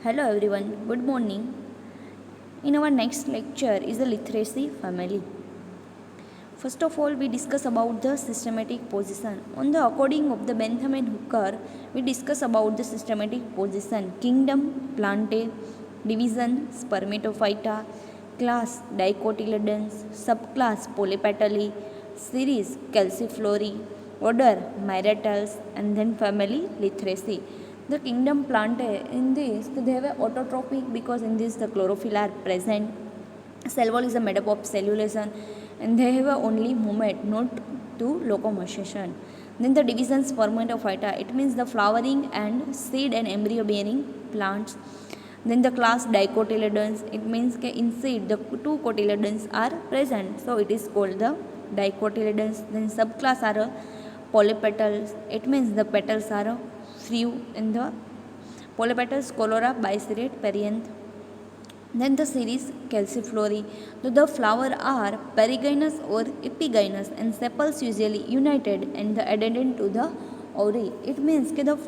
Hello everyone, good morning. In our next lecture is the literacy family. First of all, we discuss about the systematic position. On the according of the Bentham and Hooker, we discuss about the systematic position: kingdom, plantae, division, spermatophyta, class Dicotyledons, subclass Polypetalae, series Calciflorae, order Myretals, and then family Literaceae. The kingdom plantae, in this they have a autotrophic because in this the chlorophyll are present. Cell wall is made up of cellulose and they have only movement, not to locomotion. Then the division spermatophyta, it means the flowering and seed and embryo bearing plants. Then the class Dicotyledons, it means that in seed the two cotyledons are present, so it is called the Dicotyledons. Then subclass are polypetals, it means the petals are few in the polypetals, colora, biserate, perianth. Then the series Calciflorae. The flower are perigynous or epigynous and sepals usually united and the addendum to the ovary. It means कि the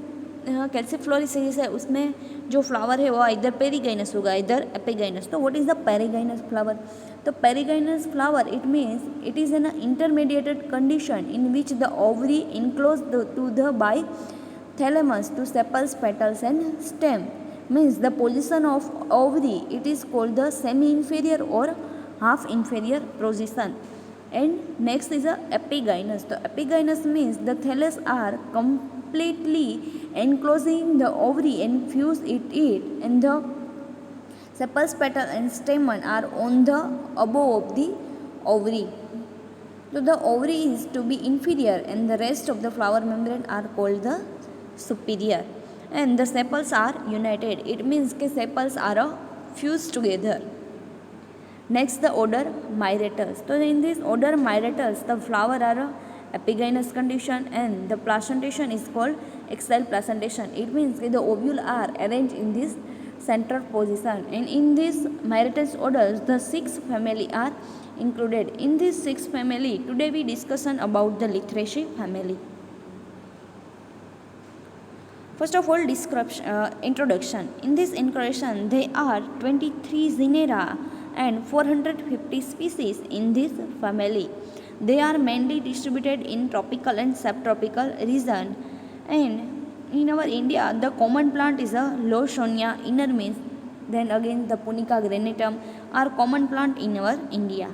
Calciflorae series है उसमें जो flower है वो इधर perigynous होगा इधर epigynous. तो what is the perigynous flower? The perigynous flower, it means it is an intermediate condition in which the ovary enclosed to the by thalamus to sepals, petals and stem. Means the position of ovary, it is called the semi-inferior or half inferior position. And next is the epigynous. The epigynous means the thallus are completely enclosing the ovary and fuse it and the sepals, petal and stamen are on the above of the ovary. So the ovary is to be inferior and the rest of the flower membrane are called the superior. And the sepals are united. It means that sepals are fused together. Next, the order Myretals. So in this order Myretals, the flower are epigynous condition and the placentation is called axial placentation. It means that the ovule are arranged in this central position. And in this Myretals orders, the 6 family are included. In this 6 family, today we discussion about the Literaceae family. First of all, introduction. In this introduction, there are 23 genera and 450 species in this family. They are mainly distributed in tropical and subtropical region. And in our India, the common plant is a Lawsonia inermis. Then again, the Punica granatum are common plant in our India.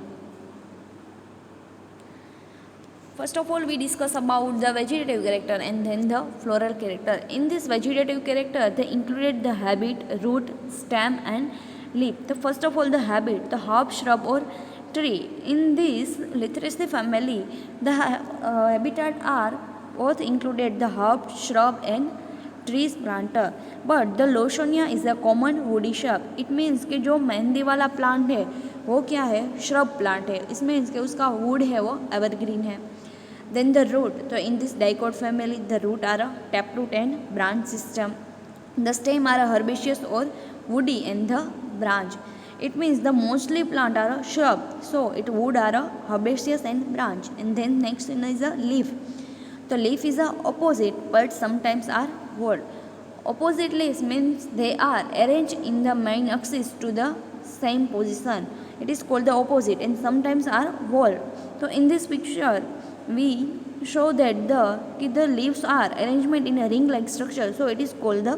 First of all, we discuss about the vegetative character and then the floral character. In this vegetative character, they included the habit, root, stem and leaf. The first of all, the habit, the herb, shrub or tree. In this Literaceae family, the habitat are both included the herb, shrub and trees planter. But the Lawsonia is a common woody shrub. It means कि जो मेहंदी वाला plant है वो क्या है, shrub plant है. इसमें इसके उसका wood है वो evergreen है. Then the root. So in this dicot family, the root are a taproot and branch system. The stem are a herbaceous or woody and the branch. It means the mostly plant are a shrub. So it wood are a herbaceous and branch. And then next one is a leaf. The leaf is a opposite but sometimes are whole. Opposite leaves means they are arranged in the main axis to the same position. It is called the opposite and sometimes are whole. So in this picture, we show that the leaves are arrangement in a ring like structure, so it is called the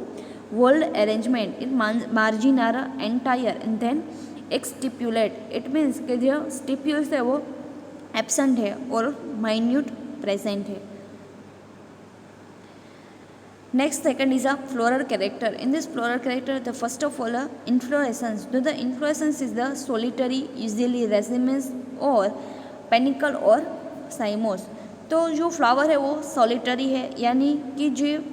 whorled arrangement. It margin are entire and then exstipulate. It means कि जो stipules है वो absent है और minute present है. Next, second is a floral character. In this floral character, the first of all inflorescence. So the inflorescence is the solitary, usually racemes or panicle or साइमोस. तो जो flower है वो solitary है यानी कि जो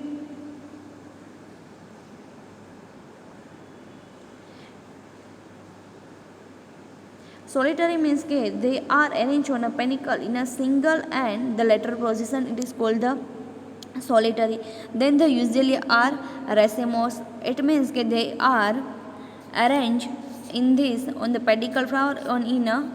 solitary means के they are arranged on a panicle in a single and the lateral position, it is called the solitary. Then the usually are racemose. It means that they are arranged in this on the pedicle flower on in a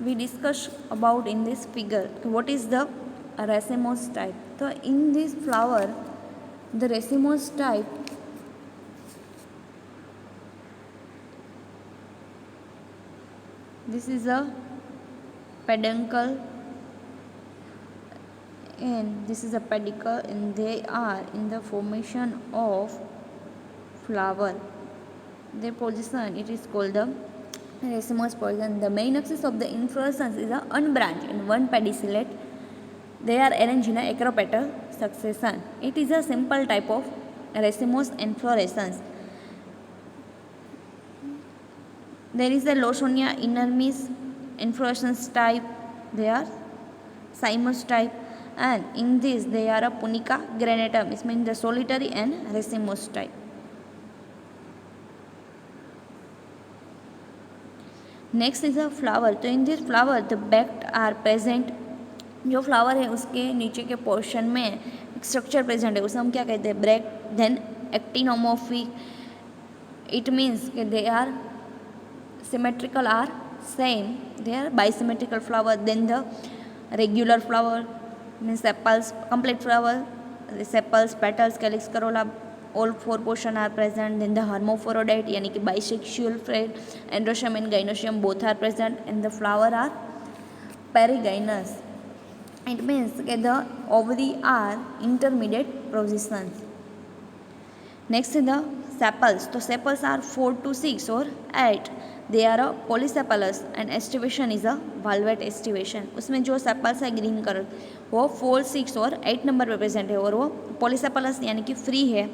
we discuss about in this figure what is the racemose type. So in this flower The racemose type this is a peduncle and this is a pedicle, and they are in the formation of flower. Their position it is called the racemose position. The main axis of the inflorescence is a unbranched and one pedicellate. They are arranged in a acropetal succession. It is a simple type of racemose inflorescence. There is a Lawsonia inermis inflorescence type. They are cymous type, and in this they are a Punica granatum. It means the solitary and racemose type. Next is a flower. तो in this flower the bract are present. जो flower है उसके नीचे के portion में एक structure present है, उसे हम क्या कहते हैं? Break. Then actinomorphic. It means कि they are symmetrical are same. They are bisymmetrical flower. Then the regular flower means sepals complete flower. Sepals, petals, calyx, corolla, all four portion are present. Then the hermaphrodite यानी कि bisexual फ्रेड, androecium and gynoecium both are present, and the flower are perigynous. It means that the ovary are intermediate positions. Next is the sepals. तो sepals are 4 to 6 or 8. They are a polysepalous and estivation is a valvate estivation. उसमें जो sepals है green colour वो 4, 6 और 8 number पे present है, और वो polysepalous यानी कि फ्री है,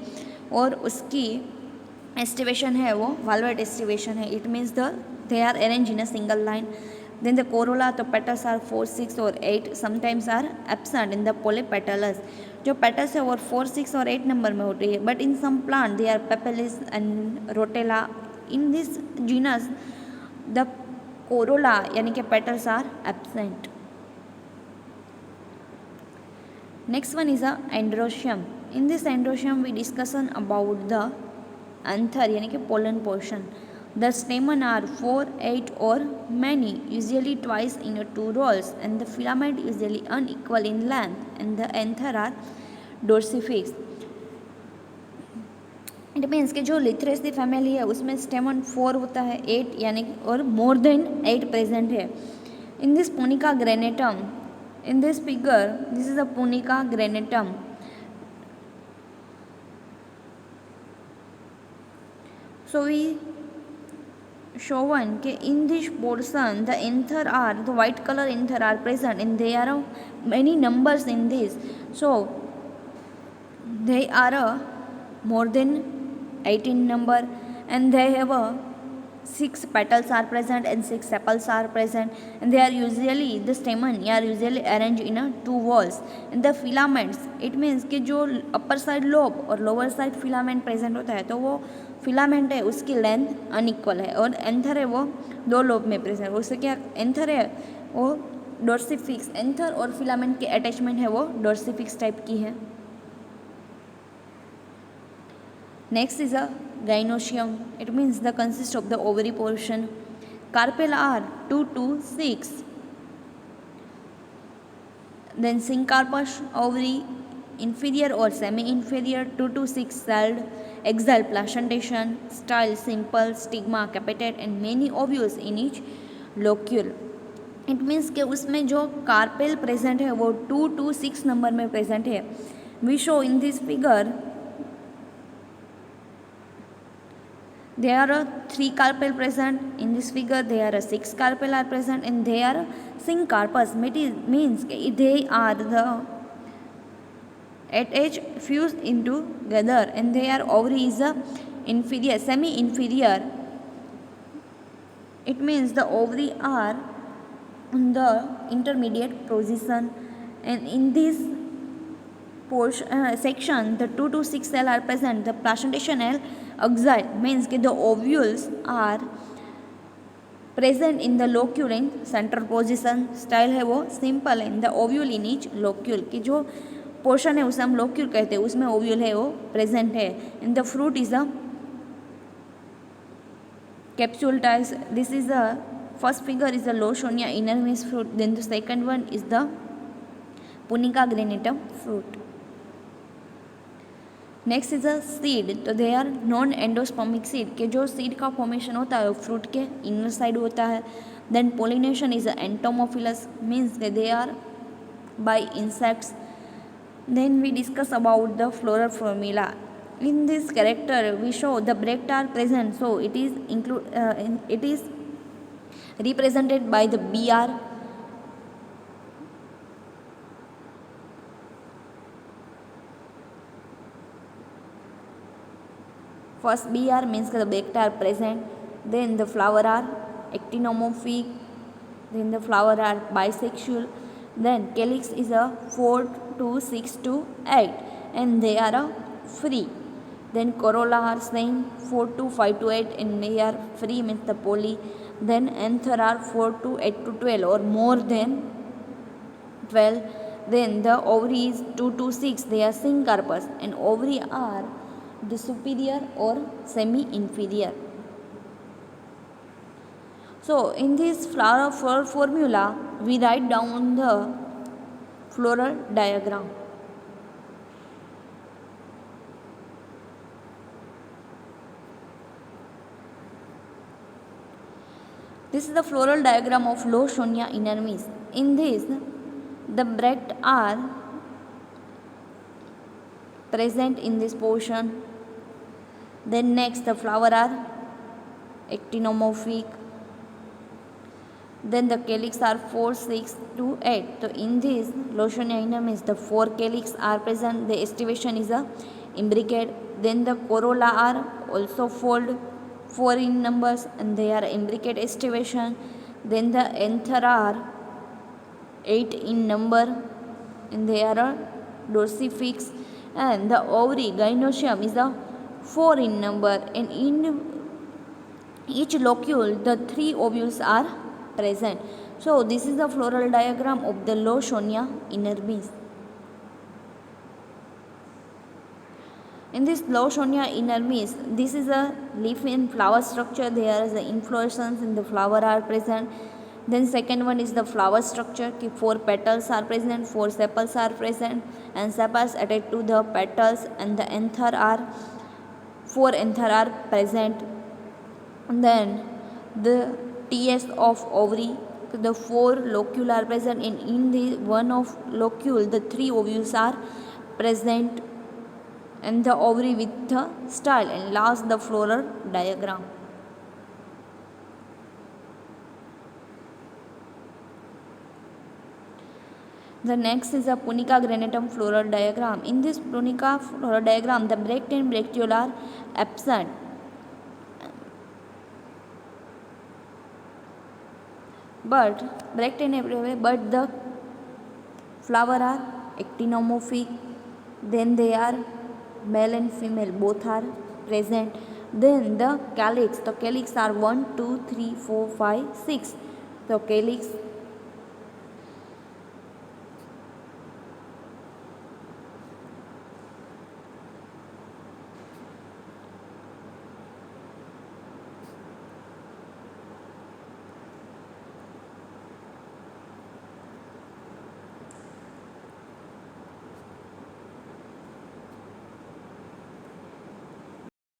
और उसकी estivation है वो valvate estivation है. It means they are arranged in a single line. Then the corolla, तो petals are 4, 6 और 8. Sometimes are absent in the polypetalous. जो petals है वो 4, 6 और 8 नंबर में होती है, but in some plant they are papelis and rotella. In this genus the corolla यानी कि petals are absent. Next one is a androecium. In this androecium we discussion about the anther यानी कि pollen portion. The stamen are 4, 8 or many, usually twice in 2 rolls, and the filament usually unequal in length, and the anther are dorsifix. It means कि जो लिथरेसी family है उसमें स्टेमन 4 होता है, 8 यानी और मोर देन 8 प्रेजेंट है. In this Punica granatum, in this figure this is a Punica granatum. So we shown कि in this portion the anther are the white color anther are present, and there are many numbers in this, so they are more than 18 number, and they have 6 petals are present and 6 sepals are present, and they are usually the stamen are usually arranged in 2 walls. And the filaments it means कि जो upper side lobe और lower side filament present होता है तो वो filament है उसकी length unequal है, और एंथर है वो 2 लोब में प्रेजेंट. उससे क्या एंथर है वो डोर्सिफिक्स. एंथर और फिलामेंट के अटैचमेंट है वो डोर्सिफिक्स टाइप की है. Next is a gynoecium. It means the consist of the ovary portion. Carpel are 2 to 6. Then syncarpus ovary inferior or semi-inferior 2 to 6 celled. Axial placentation. Style simple. Stigma capitate and many ovules in each locule. It means कि उसमें जो carpel present है वो 2 to 6 नंबर में present है. We show in this figure there are 3 carpel present. In this figure there are 6 carpel are present, and they are syncarpus. Means they are the at edge fused into together, and their ovary is inferior, semi-inferior. It means the ovary are in the intermediate position, and in this section the 2 to 6 cell are present. The placentation cell axial means कि the ovules are present in the locule in central position. Style है वो simple है. The ovule in each locule कि जो portion है उसे हम locule कहते हैं, उसमें ovule है वो present है. And the fruit is a capsule type. This is the first figure is the Lawsonia inermis fruit. Then the second one is the Punica granatum fruit. Next is a seed, तो they are non endospermic seed, के जो seed का formation होता है वो fruit के inner side होता है. Then pollination is entomophilous, means they are by insects. Then we discuss about the floral formula. In this character we show the bracts are present, so it is represented by the BR. First BR means the bracts are present, then the flower are actinomorphic, then the flower are bisexual, then calyx is a 4 to 6 to 8 and they are free. Then corolla are same 4 to 5 to 8 and they are free, means the poly. Then anther are 4 to 8 to 12 or more than 12. Then the ovary is 2 to 6, they are syncarpous and ovary are the superior or semi-inferior. So in this flower formula we write down the floral diagram. This is the floral diagram of Lawsonia inermis. In this, the bracts are present in this portion. Then next, the flower are actinomorphic. Then the calyx are 4, 6 to 8. So in this Lawsonia inermis, the 4 calyx are present. The estivation is a imbricate. Then the corolla are also fold, 4 in numbers and they are imbricate estivation. Then the anther are 8 in number and they are a dorsifix. And the ovary gynoecium is a 4 in number and in each locule the 3 ovules are present. So this is the floral diagram of the Lawsonia inermis. In this Lawsonia inermis, this is a leaf and flower structure. There is the inflorescence and the flower are present. Then second one is the flower structure. 4 petals are present, 4 sepals are present and sepals attached to the petals and the anther are 4 anther are present. And then the TS of ovary, the 4 locule are present and in the one of locule the 3 ovules are present and the ovary with the style. And last the floral diagram. The next is a Punica granatum floral diagram. In this Punica floral diagram, the bract and bracteole are absent. But the flower are actinomorphic. Then they are male and female, both are present. Then the calyx are 1, 2, 3, 4, 5, 6. So calyx